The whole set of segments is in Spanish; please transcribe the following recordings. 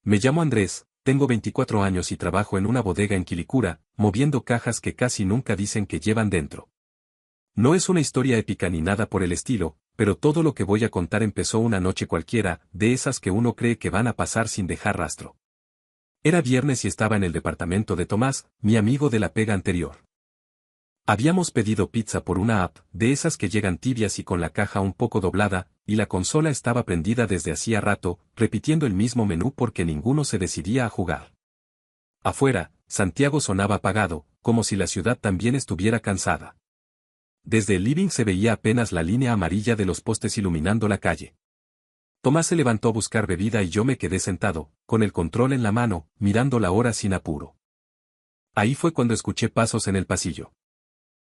Me llamo Andrés, tengo 24 años y trabajo en una bodega en Quilicura, moviendo cajas que casi nunca dicen que llevan dentro. No es una historia épica ni nada por el estilo, pero todo lo que voy a contar empezó una noche cualquiera, de esas que uno cree que van a pasar sin dejar rastro. Era viernes y estaba en el departamento de Tomás, mi amigo de la pega anterior. Habíamos pedido pizza por una app, de esas que llegan tibias y con la caja un poco doblada, y la consola estaba prendida desde hacía rato, repitiendo el mismo menú porque ninguno se decidía a jugar. Afuera, Santiago sonaba apagado, como si la ciudad también estuviera cansada. Desde el living se veía apenas la línea amarilla de los postes iluminando la calle. Tomás se levantó a buscar bebida y yo me quedé sentado, con el control en la mano, mirando la hora sin apuro. Ahí fue cuando escuché pasos en el pasillo.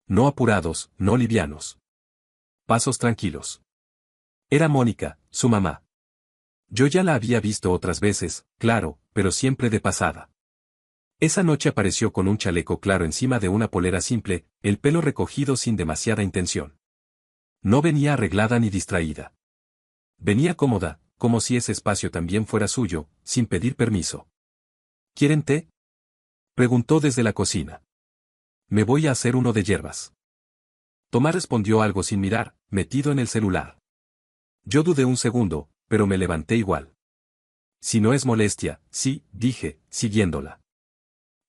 No apurados, no livianos. Pasos tranquilos. Era Mónica, su mamá. Yo ya la había visto otras veces, claro, pero siempre de pasada. Esa noche apareció con un chaleco claro encima de una polera simple, el pelo recogido sin demasiada intención. No venía arreglada ni distraída. Venía cómoda, como si ese espacio también fuera suyo, sin pedir permiso. ¿Quieren té?, preguntó desde la cocina. Me voy a hacer uno de hierbas. Tomás respondió algo sin mirar, metido en el celular. Yo dudé un segundo, pero me levanté igual. Si no es molestia, sí, dije, siguiéndola.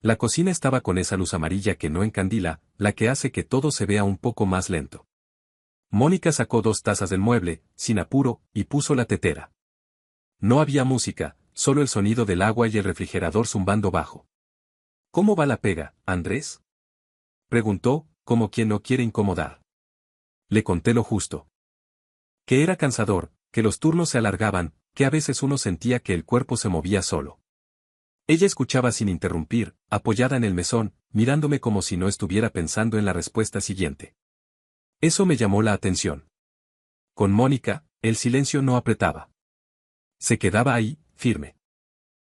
La cocina estaba con esa luz amarilla que no encandila, la que hace que todo se vea un poco más lento. Mónica sacó 2 tazas del mueble, sin apuro, y puso la tetera. No había música, solo el sonido del agua y el refrigerador zumbando bajo. ¿Cómo va la pega, Andrés?, preguntó, como quien no quiere incomodar. Le conté lo justo. Que era cansador, que los turnos se alargaban, que a veces uno sentía que el cuerpo se movía solo. Ella escuchaba sin interrumpir, apoyada en el mesón, mirándome como si no estuviera pensando en la respuesta siguiente. Eso me llamó la atención. Con Mónica, el silencio no apretaba. Se quedaba ahí, firme.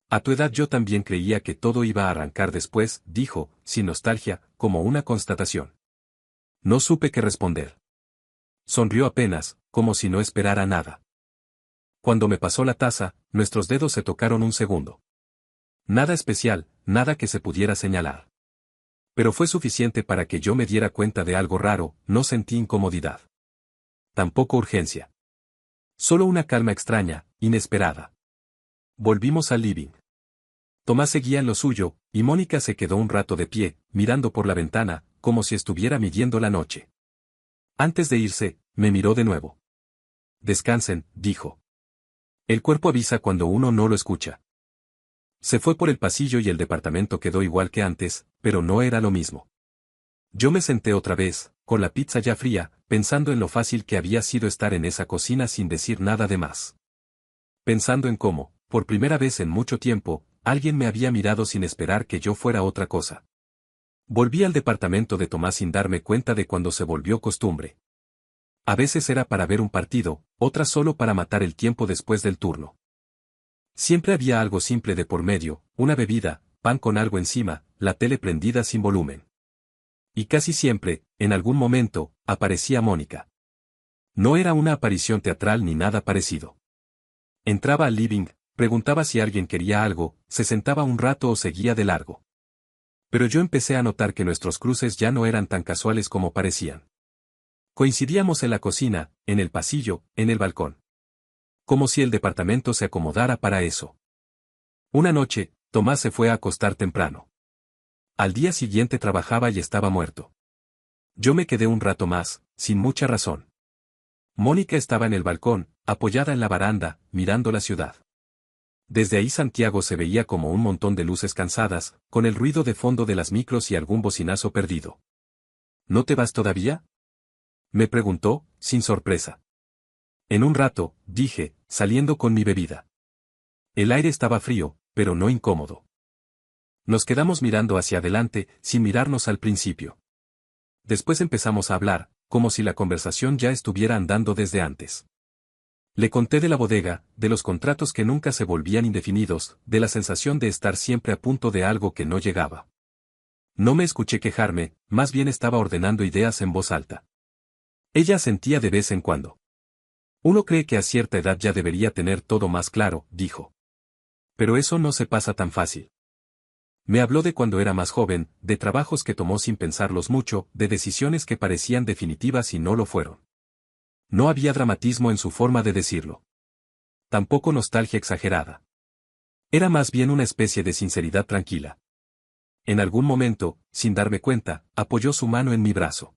A tu edad yo también creía que todo iba a arrancar después, dijo, sin nostalgia, como una constatación. No supe qué responder. Sonrió apenas, como si no esperara nada. Cuando me pasó la taza, nuestros dedos se tocaron un segundo. Nada especial, nada que se pudiera señalar. Pero fue suficiente para que yo me diera cuenta de algo raro, no sentí incomodidad. Tampoco urgencia. Solo una calma extraña, inesperada. Volvimos al living. Tomás seguía en lo suyo, y Mónica se quedó un rato de pie, mirando por la ventana, como si estuviera midiendo la noche. Antes de irse, me miró de nuevo. Descansen, dijo. El cuerpo avisa cuando uno no lo escucha. Se fue por el pasillo y el departamento quedó igual que antes, pero no era lo mismo. Yo me senté otra vez, con la pizza ya fría, pensando en lo fácil que había sido estar en esa cocina sin decir nada de más. Pensando en cómo, por primera vez en mucho tiempo, alguien me había mirado sin esperar que yo fuera otra cosa. Volví al departamento de Tomás sin darme cuenta de cuando se volvió costumbre. A veces era para ver un partido, otras solo para matar el tiempo después del turno. Siempre había algo simple de por medio, una bebida, pan con algo encima, la tele prendida sin volumen. Y casi siempre, en algún momento, aparecía Mónica. No era una aparición teatral ni nada parecido. Entraba al living, preguntaba si alguien quería algo, se sentaba un rato o seguía de largo. Pero yo empecé a notar que nuestros cruces ya no eran tan casuales como parecían. Coincidíamos en la cocina, en el pasillo, en el balcón. Como si el departamento se acomodara para eso. Una noche, Tomás se fue a acostar temprano. Al día siguiente trabajaba y estaba muerto. Yo me quedé un rato más, sin mucha razón. Mónica estaba en el balcón, apoyada en la baranda, mirando la ciudad. Desde ahí Santiago se veía como un montón de luces cansadas, con el ruido de fondo de las micros y algún bocinazo perdido. ¿No te vas todavía?, me preguntó, sin sorpresa. En un rato, dije, saliendo con mi bebida. El aire estaba frío, pero no incómodo. Nos quedamos mirando hacia adelante, sin mirarnos al principio. Después empezamos a hablar, como si la conversación ya estuviera andando desde antes. Le conté de la bodega, de los contratos que nunca se volvían indefinidos, de la sensación de estar siempre a punto de algo que no llegaba. No me escuché quejarme, más bien estaba ordenando ideas en voz alta. Ella asentía de vez en cuando. Uno cree que a cierta edad ya debería tener todo más claro, dijo. Pero eso no se pasa tan fácil. Me habló de cuando era más joven, de trabajos que tomó sin pensarlos mucho, de decisiones que parecían definitivas y no lo fueron. No había dramatismo en su forma de decirlo. Tampoco nostalgia exagerada. Era más bien una especie de sinceridad tranquila. En algún momento, sin darme cuenta, apoyó su mano en mi brazo.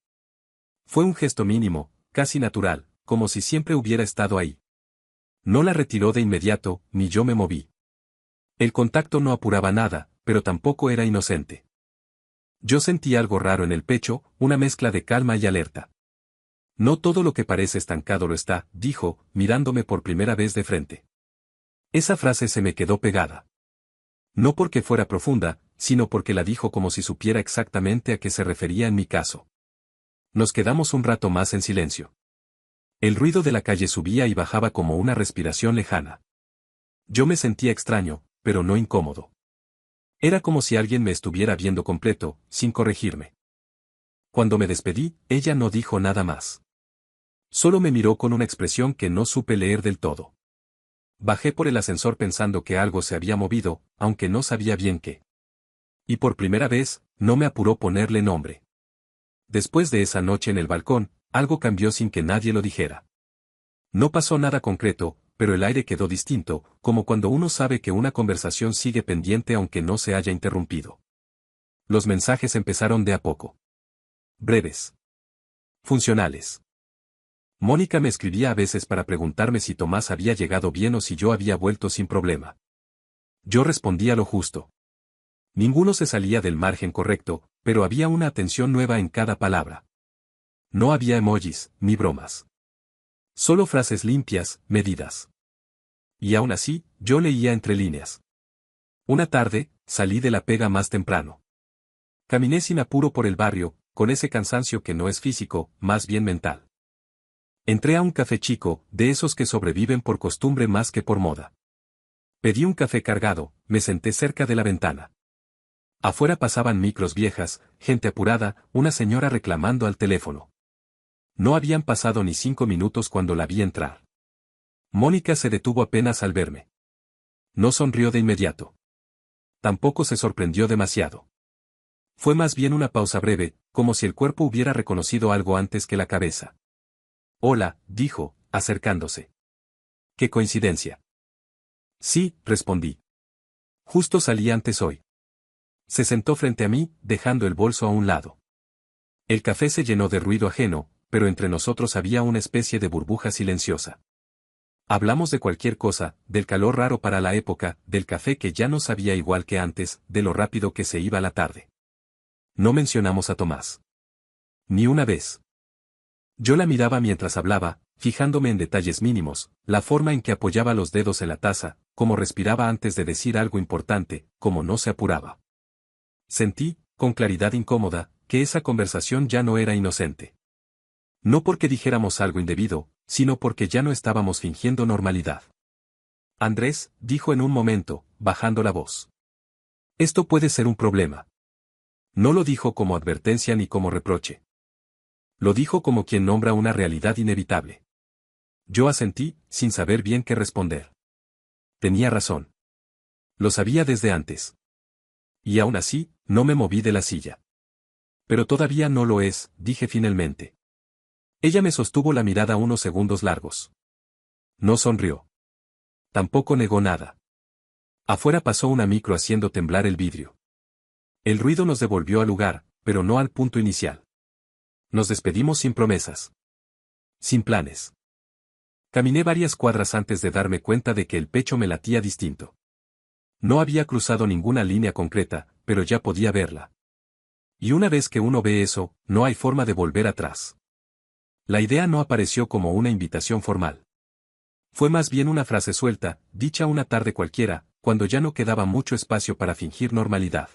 Fue un gesto mínimo, casi natural, como si siempre hubiera estado ahí. No la retiró de inmediato, ni yo me moví. El contacto no apuraba nada, pero tampoco era inocente. Yo sentí algo raro en el pecho, una mezcla de calma y alerta. No todo lo que parece estancado lo está, dijo, mirándome por primera vez de frente. Esa frase se me quedó pegada. No porque fuera profunda, sino porque la dijo como si supiera exactamente a qué se refería en mi caso. Nos quedamos un rato más en silencio. El ruido de la calle subía y bajaba como una respiración lejana. Yo me sentía extraño, pero no incómodo. Era como si alguien me estuviera viendo completo, sin corregirme. Cuando me despedí, ella no dijo nada más. Solo me miró con una expresión que no supe leer del todo. Bajé por el ascensor pensando que algo se había movido, aunque no sabía bien qué. Y por primera vez, no me apuró ponerle nombre. Después de esa noche en el balcón, algo cambió sin que nadie lo dijera. No pasó nada concreto, pero el aire quedó distinto, como cuando uno sabe que una conversación sigue pendiente aunque no se haya interrumpido. Los mensajes empezaron de a poco. Breves. Funcionales. Mónica me escribía a veces para preguntarme si Tomás había llegado bien o si yo había vuelto sin problema. Yo respondía lo justo. Ninguno se salía del margen correcto, pero había una atención nueva en cada palabra. No había emojis, ni bromas. Solo frases limpias, medidas. Y aún así, yo leía entre líneas. Una tarde, salí de la pega más temprano. Caminé sin apuro por el barrio, con ese cansancio que no es físico, más bien mental. Entré a un café chico, de esos que sobreviven por costumbre más que por moda. Pedí un café cargado, me senté cerca de la ventana. Afuera pasaban micros viejas, gente apurada, una señora reclamando al teléfono. No habían pasado ni 5 minutos cuando la vi entrar. Mónica se detuvo apenas al verme. No sonrió de inmediato. Tampoco se sorprendió demasiado. Fue más bien una pausa breve, como si el cuerpo hubiera reconocido algo antes que la cabeza. Hola, dijo, acercándose. ¡Qué coincidencia! Sí, respondí. Justo salí antes hoy. Se sentó frente a mí, dejando el bolso a un lado. El café se llenó de ruido ajeno, pero entre nosotros había una especie de burbuja silenciosa. Hablamos de cualquier cosa, del calor raro para la época, del café que ya no sabía igual que antes, de lo rápido que se iba la tarde. No mencionamos a Tomás. Ni una vez. Yo la miraba mientras hablaba, fijándome en detalles mínimos, la forma en que apoyaba los dedos en la taza, cómo respiraba antes de decir algo importante, cómo no se apuraba. Sentí, con claridad incómoda, que esa conversación ya no era inocente. No porque dijéramos algo indebido, sino porque ya no estábamos fingiendo normalidad. Andrés, dijo en un momento, bajando la voz. Esto puede ser un problema. No lo dijo como advertencia ni como reproche. Lo dijo como quien nombra una realidad inevitable. Yo asentí, sin saber bien qué responder. Tenía razón. Lo sabía desde antes. Y aún así, no me moví de la silla. Pero todavía no lo es, dije finalmente. Ella me sostuvo la mirada unos segundos largos. No sonrió. Tampoco negó nada. Afuera pasó una micro haciendo temblar el vidrio. El ruido nos devolvió al lugar, pero no al punto inicial. Nos despedimos sin promesas. Sin planes. Caminé varias cuadras antes de darme cuenta de que el pecho me latía distinto. No había cruzado ninguna línea concreta, pero ya podía verla. Y una vez que uno ve eso, no hay forma de volver atrás. La idea no apareció como una invitación formal. Fue más bien una frase suelta, dicha una tarde cualquiera, cuando ya no quedaba mucho espacio para fingir normalidad.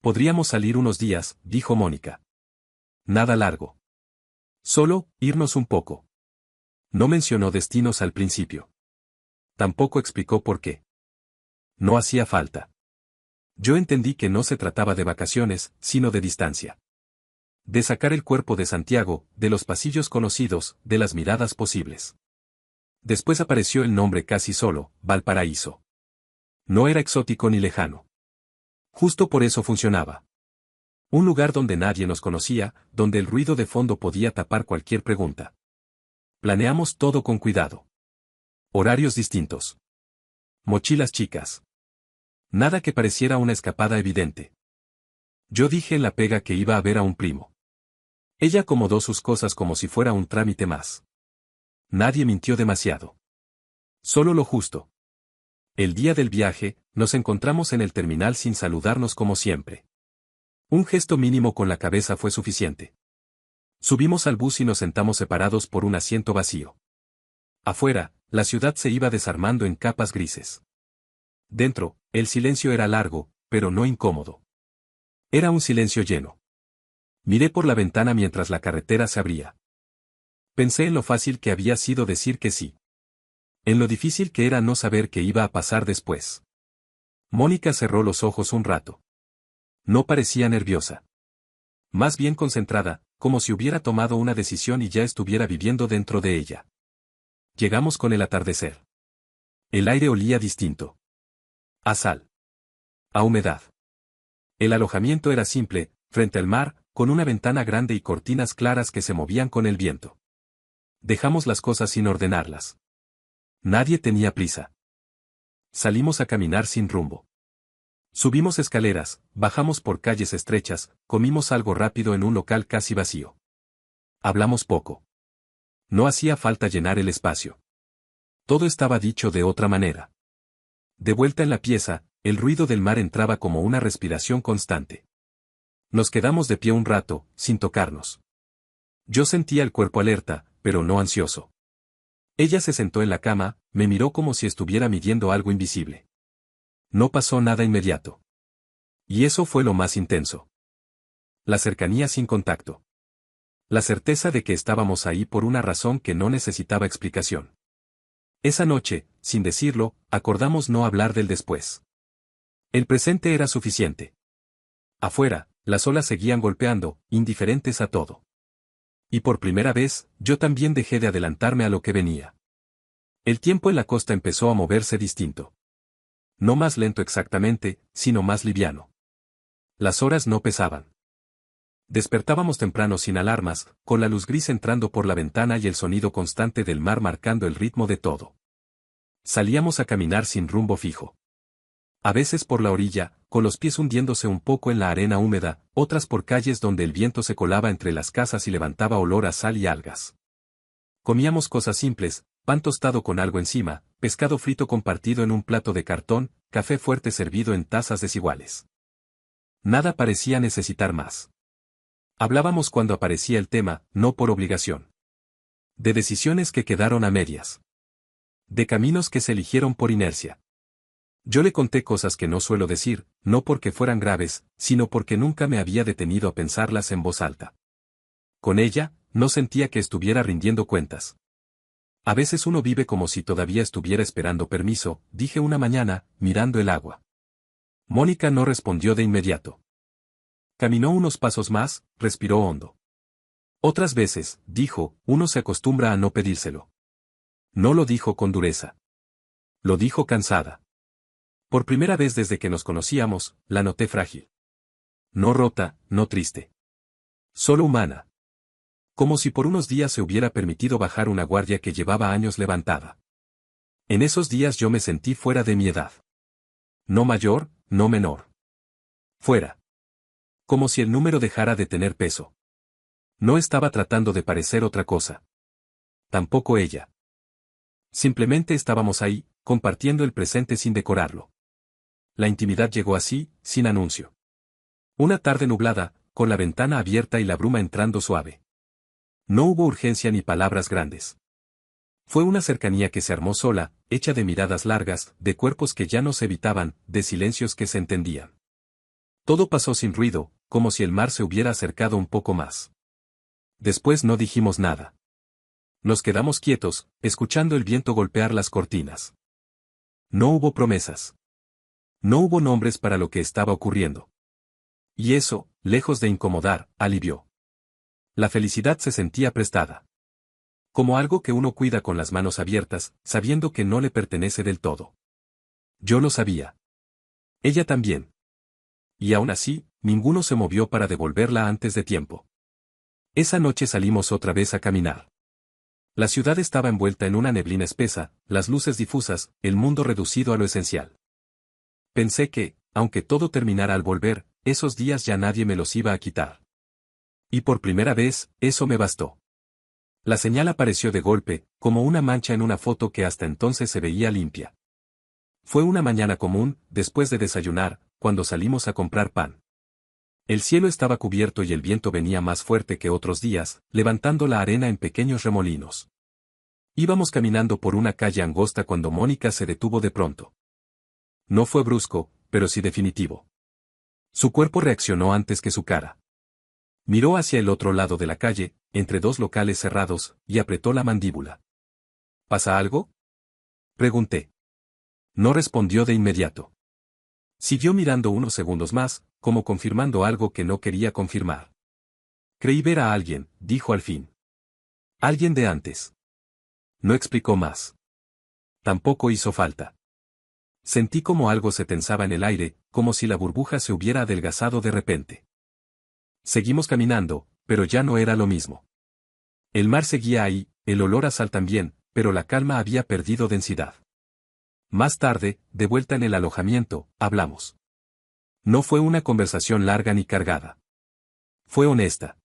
Podríamos salir unos días, dijo Mónica. Nada largo. Solo, irnos un poco. No mencionó destinos al principio. Tampoco explicó por qué. No hacía falta. Yo entendí que no se trataba de vacaciones, sino de distancia. De sacar el cuerpo de Santiago, de los pasillos conocidos, de las miradas posibles. Después apareció el nombre casi solo, Valparaíso. No era exótico ni lejano. Justo por eso funcionaba. Un lugar donde nadie nos conocía, donde el ruido de fondo podía tapar cualquier pregunta. Planeamos todo con cuidado. Horarios distintos. Mochilas chicas. Nada que pareciera una escapada evidente. Yo dije en la pega que iba a ver a un primo. Ella acomodó sus cosas como si fuera un trámite más. Nadie mintió demasiado. Solo lo justo. El día del viaje, nos encontramos en el terminal sin saludarnos como siempre. Un gesto mínimo con la cabeza fue suficiente. Subimos al bus y nos sentamos separados por un asiento vacío. Afuera, la ciudad se iba desarmando en capas grises. Dentro, el silencio era largo, pero no incómodo. Era un silencio lleno. Miré por la ventana mientras la carretera se abría. Pensé en lo fácil que había sido decir que sí. En lo difícil que era no saber qué iba a pasar después. Mónica cerró los ojos un rato. No parecía nerviosa. Más bien concentrada, como si hubiera tomado una decisión y ya estuviera viviendo dentro de ella. Llegamos con el atardecer. El aire olía distinto. A sal. A humedad. El alojamiento era simple, frente al mar, con una ventana grande y cortinas claras que se movían con el viento. Dejamos las cosas sin ordenarlas. Nadie tenía prisa. Salimos a caminar sin rumbo. Subimos escaleras, bajamos por calles estrechas, comimos algo rápido en un local casi vacío. Hablamos poco. No hacía falta llenar el espacio. Todo estaba dicho de otra manera. De vuelta en la pieza, el ruido del mar entraba como una respiración constante. Nos quedamos de pie un rato, sin tocarnos. Yo sentía el cuerpo alerta, pero no ansioso. Ella se sentó en la cama, me miró como si estuviera midiendo algo invisible. No pasó nada inmediato. Y eso fue lo más intenso. La cercanía sin contacto. La certeza de que estábamos ahí por una razón que no necesitaba explicación. Esa noche, sin decirlo, acordamos no hablar del después. El presente era suficiente. Afuera, las olas seguían golpeando, indiferentes a todo. Y por primera vez, yo también dejé de adelantarme a lo que venía. El tiempo en la costa empezó a moverse distinto. No más lento exactamente, sino más liviano. Las horas no pesaban. Despertábamos temprano sin alarmas, con la luz gris entrando por la ventana y el sonido constante del mar marcando el ritmo de todo. Salíamos a caminar sin rumbo fijo. A veces por la orilla, con los pies hundiéndose un poco en la arena húmeda, otras por calles donde el viento se colaba entre las casas y levantaba olor a sal y algas. Comíamos cosas simples, pan tostado con algo encima, pescado frito compartido en un plato de cartón, café fuerte servido en tazas desiguales. Nada parecía necesitar más. Hablábamos cuando aparecía el tema, no por obligación. De decisiones que quedaron a medias. De caminos que se eligieron por inercia. Yo le conté cosas que no suelo decir, no porque fueran graves, sino porque nunca me había detenido a pensarlas en voz alta. Con ella, no sentía que estuviera rindiendo cuentas. A veces uno vive como si todavía estuviera esperando permiso, dije una mañana, mirando el agua. Mónica no respondió de inmediato. Caminó unos pasos más, respiró hondo. Otras veces, dijo, uno se acostumbra a no pedírselo. No lo dijo con dureza. Lo dijo cansada. Por primera vez desde que nos conocíamos, la noté frágil. No rota, no triste. Solo humana. Como si por unos días se hubiera permitido bajar una guardia que llevaba años levantada. En esos días yo me sentí fuera de mi edad. No mayor, no menor. Fuera. Como si el número dejara de tener peso. No estaba tratando de parecer otra cosa. Tampoco ella. Simplemente estábamos ahí, compartiendo el presente sin decorarlo. La intimidad llegó así, sin anuncio. Una tarde nublada, con la ventana abierta y la bruma entrando suave. No hubo urgencia ni palabras grandes. Fue una cercanía que se armó sola, hecha de miradas largas, de cuerpos que ya no se evitaban, de silencios que se entendían. Todo pasó sin ruido, como si el mar se hubiera acercado un poco más. Después no dijimos nada. Nos quedamos quietos, escuchando el viento golpear las cortinas. No hubo promesas. No hubo nombres para lo que estaba ocurriendo. Y eso, lejos de incomodar, alivió. La felicidad se sentía prestada. Como algo que uno cuida con las manos abiertas, sabiendo que no le pertenece del todo. Yo lo sabía. Ella también. Y aún así, ninguno se movió para devolverla antes de tiempo. Esa noche salimos otra vez a caminar. La ciudad estaba envuelta en una neblina espesa, las luces difusas, el mundo reducido a lo esencial. Pensé que, aunque todo terminara al volver, esos días ya nadie me los iba a quitar. Y por primera vez, eso me bastó. La señal apareció de golpe, como una mancha en una foto que hasta entonces se veía limpia. Fue una mañana común, después de desayunar, cuando salimos a comprar pan. El cielo estaba cubierto y el viento venía más fuerte que otros días, levantando la arena en pequeños remolinos. Íbamos caminando por una calle angosta cuando Mónica se detuvo de pronto. No fue brusco, pero sí definitivo. Su cuerpo reaccionó antes que su cara. Miró hacia el otro lado de la calle, entre dos locales cerrados, y apretó la mandíbula. ¿Pasa algo?, pregunté. No respondió de inmediato. Siguió mirando unos segundos más, como confirmando algo que no quería confirmar. Creí ver a alguien, dijo al fin. Alguien de antes. No explicó más. Tampoco hizo falta. Sentí como algo se tensaba en el aire, como si la burbuja se hubiera adelgazado de repente. Seguimos caminando, pero ya no era lo mismo. El mar seguía ahí, el olor a sal también, pero la calma había perdido densidad. Más tarde, de vuelta en el alojamiento, hablamos. No fue una conversación larga ni cargada. Fue honesta.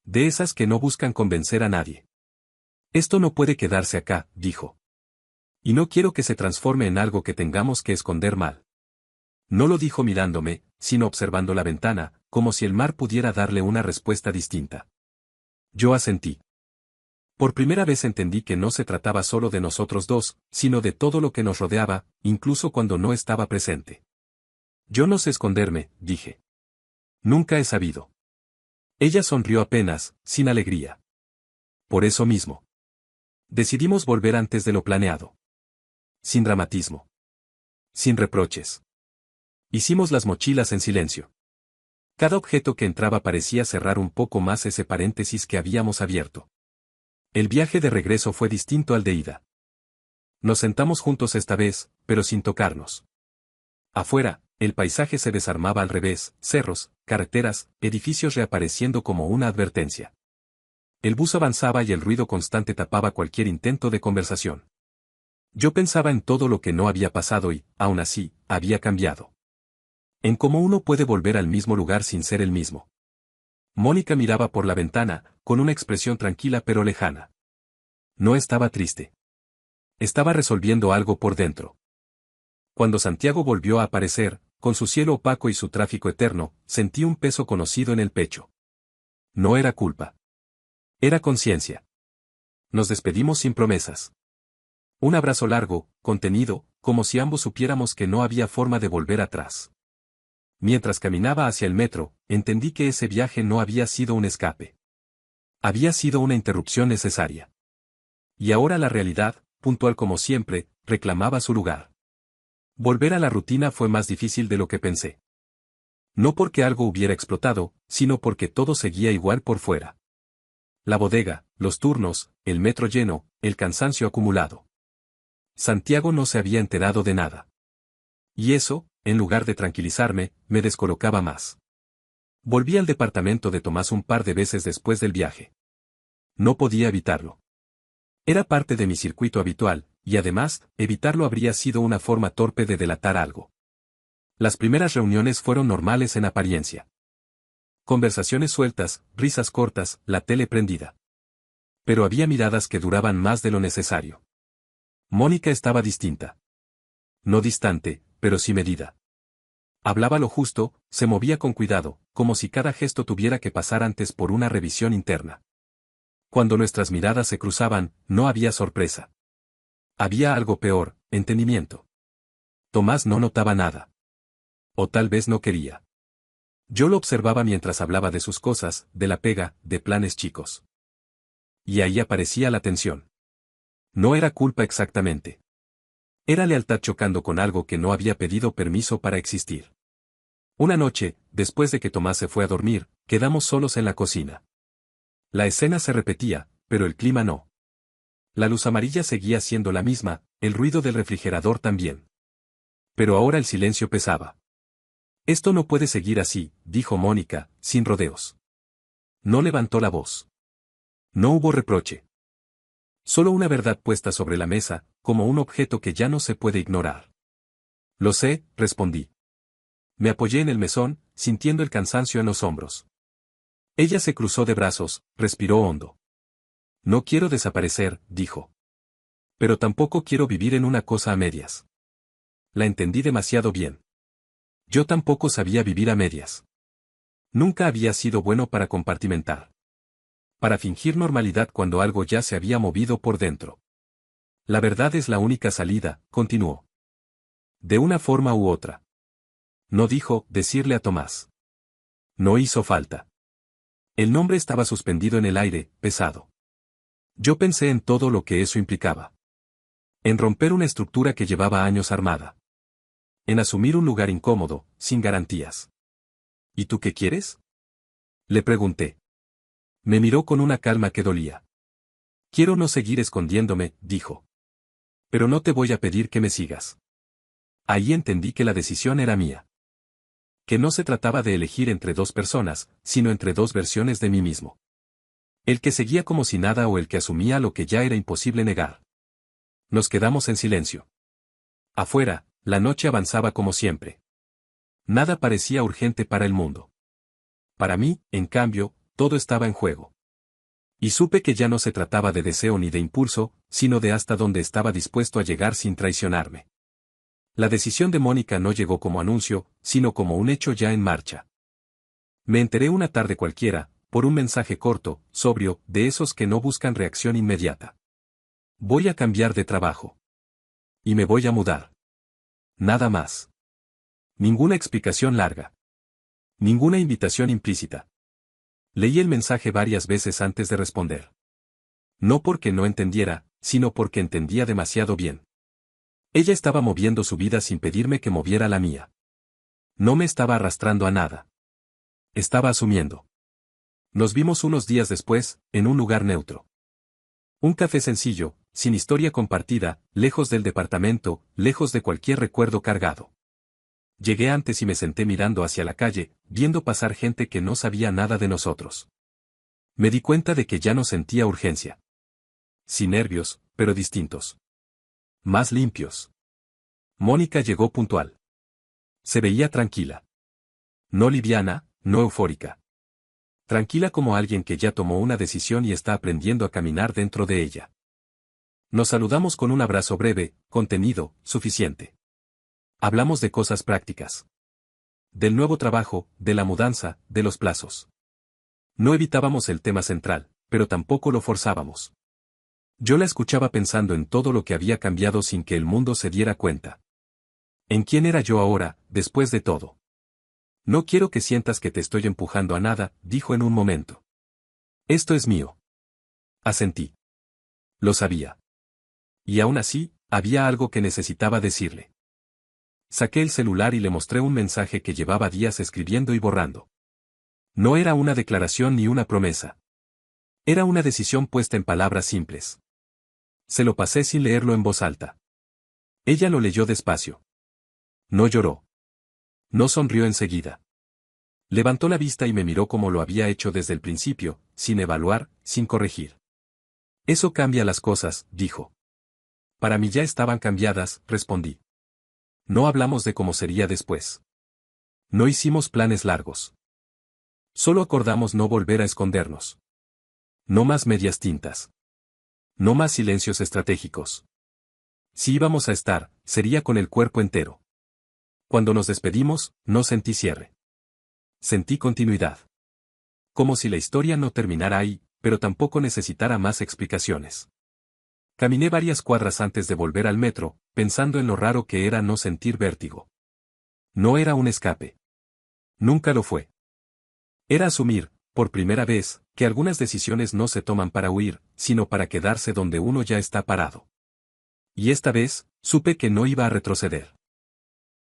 De esas que no buscan convencer a nadie. Esto no puede quedarse acá, dijo. Y no quiero que se transforme en algo que tengamos que esconder mal. No lo dijo mirándome, sino observando la ventana, como si el mar pudiera darle una respuesta distinta. Yo asentí. Por primera vez entendí que no se trataba solo de nosotros dos, sino de todo lo que nos rodeaba, incluso cuando no estaba presente. Yo no sé esconderme, dije. Nunca he sabido. Ella sonrió apenas, sin alegría. Por eso mismo. Decidimos volver antes de lo planeado. Sin dramatismo. Sin reproches. Hicimos las mochilas en silencio. Cada objeto que entraba parecía cerrar un poco más ese paréntesis que habíamos abierto. El viaje de regreso fue distinto al de ida. Nos sentamos juntos esta vez, pero sin tocarnos. Afuera, el paisaje se desarmaba al revés, cerros, carreteras, edificios reapareciendo como una advertencia. El bus avanzaba y el ruido constante tapaba cualquier intento de conversación. Yo pensaba en todo lo que no había pasado y, aún así, había cambiado. En cómo uno puede volver al mismo lugar sin ser el mismo. Mónica miraba por la ventana, con una expresión tranquila pero lejana. No estaba triste. Estaba resolviendo algo por dentro. Cuando Santiago volvió a aparecer, con su cielo opaco y su tráfico eterno, sentí un peso conocido en el pecho. No era culpa. Era conciencia. Nos despedimos sin promesas. Un abrazo largo, contenido, como si ambos supiéramos que no había forma de volver atrás. Mientras caminaba hacia el metro, entendí que ese viaje no había sido un escape. Había sido una interrupción necesaria. Y ahora la realidad, puntual como siempre, reclamaba su lugar. Volver a la rutina fue más difícil de lo que pensé. No porque algo hubiera explotado, sino porque todo seguía igual por fuera. La bodega, los turnos, el metro lleno, el cansancio acumulado. Santiago no se había enterado de nada. Y eso, en lugar de tranquilizarme, me descolocaba más. Volví al departamento de Tomás un par de veces después del viaje. No podía evitarlo. Era parte de mi circuito habitual, y además, evitarlo habría sido una forma torpe de delatar algo. Las primeras reuniones fueron normales en apariencia. Conversaciones sueltas, risas cortas, la tele prendida. Pero había miradas que duraban más de lo necesario. Mónica estaba distinta. No distante, pero sí medida. Hablaba lo justo, se movía con cuidado, como si cada gesto tuviera que pasar antes por una revisión interna. Cuando nuestras miradas se cruzaban, no había sorpresa. Había algo peor, entendimiento. Tomás no notaba nada. O tal vez no quería. Yo lo observaba mientras hablaba de sus cosas, de la pega, de planes chicos. Y ahí aparecía la tensión. No era culpa exactamente. Era lealtad chocando con algo que no había pedido permiso para existir. Una noche, después de que Tomás se fue a dormir, quedamos solos en la cocina. La escena se repetía, pero el clima no. La luz amarilla seguía siendo la misma, el ruido del refrigerador también. Pero ahora el silencio pesaba. Esto no puede seguir así, dijo Mónica, sin rodeos. No levantó la voz. No hubo reproche. Solo una verdad puesta sobre la mesa, como un objeto que ya no se puede ignorar. Lo sé, respondí. Me apoyé en el mesón, sintiendo el cansancio en los hombros. Ella se cruzó de brazos, respiró hondo. No quiero desaparecer, dijo. Pero tampoco quiero vivir en una cosa a medias. La entendí demasiado bien. Yo tampoco sabía vivir a medias. Nunca había sido bueno para compartimentar. Para fingir normalidad cuando algo ya se había movido por dentro. La verdad es la única salida, continuó. De una forma u otra. No dijo, decirle a Tomás. No hizo falta. El nombre estaba suspendido en el aire, pesado. Yo pensé en todo lo que eso implicaba. En romper una estructura que llevaba años armada. En asumir un lugar incómodo, sin garantías. ¿Y tú qué quieres? Le pregunté. Me miró con una calma que dolía. Quiero no seguir escondiéndome, dijo. Pero no te voy a pedir que me sigas. Ahí entendí que la decisión era mía. Que no se trataba de elegir entre dos personas, sino entre dos versiones de mí mismo. El que seguía como si nada o el que asumía lo que ya era imposible negar. Nos quedamos en silencio. Afuera, la noche avanzaba como siempre. Nada parecía urgente para el mundo. Para mí, en cambio, todo estaba en juego. Y supe que ya no se trataba de deseo ni de impulso, sino de hasta dónde estaba dispuesto a llegar sin traicionarme. La decisión de Mónica no llegó como anuncio, sino como un hecho ya en marcha. Me enteré una tarde cualquiera, por un mensaje corto, sobrio, de esos que no buscan reacción inmediata. Voy a cambiar de trabajo. Y me voy a mudar. Nada más. Ninguna explicación larga. Ninguna invitación implícita. Leí el mensaje varias veces antes de responder. No porque no entendiera, sino porque entendía demasiado bien. Ella estaba moviendo su vida sin pedirme que moviera la mía. No me estaba arrastrando a nada. Estaba asumiendo. Nos vimos unos días después, en un lugar neutro. Un café sencillo, sin historia compartida, lejos del departamento, lejos de cualquier recuerdo cargado. Llegué antes y me senté mirando hacia la calle, viendo pasar gente que no sabía nada de nosotros. Me di cuenta de que ya no sentía urgencia. Sin nervios, pero distintos. Más limpios. Mónica llegó puntual. Se veía tranquila. No liviana, no eufórica. Tranquila como alguien que ya tomó una decisión y está aprendiendo a caminar dentro de ella. Nos saludamos con un abrazo breve, contenido, suficiente. Hablamos de cosas prácticas. Del nuevo trabajo, de la mudanza, de los plazos. No evitábamos el tema central, pero tampoco lo forzábamos. Yo la escuchaba pensando en todo lo que había cambiado sin que el mundo se diera cuenta. ¿En quién era yo ahora, después de todo? No quiero que sientas que te estoy empujando a nada, dijo en un momento. Esto es mío. Asentí. Lo sabía. Y aún así, había algo que necesitaba decirle. Saqué el celular y le mostré un mensaje que llevaba días escribiendo y borrando. No era una declaración ni una promesa. Era una decisión puesta en palabras simples. Se lo pasé sin leerlo en voz alta. Ella lo leyó despacio. No lloró. No sonrió enseguida. Levantó la vista y me miró como lo había hecho desde el principio, sin evaluar, sin corregir. Eso cambia las cosas, dijo. Para mí ya estaban cambiadas, respondí. No hablamos de cómo sería después. No hicimos planes largos. Solo acordamos no volver a escondernos. No más medias tintas. No más silencios estratégicos. Si íbamos a estar, sería con el cuerpo entero. Cuando nos despedimos, no sentí cierre. Sentí continuidad. Como si la historia no terminara ahí, pero tampoco necesitara más explicaciones. Caminé varias cuadras antes de volver al metro, pensando en lo raro que era no sentir vértigo. No era un escape. Nunca lo fue. Era asumir, por primera vez, que algunas decisiones no se toman para huir, sino para quedarse donde uno ya está parado. Y esta vez, supe que no iba a retroceder.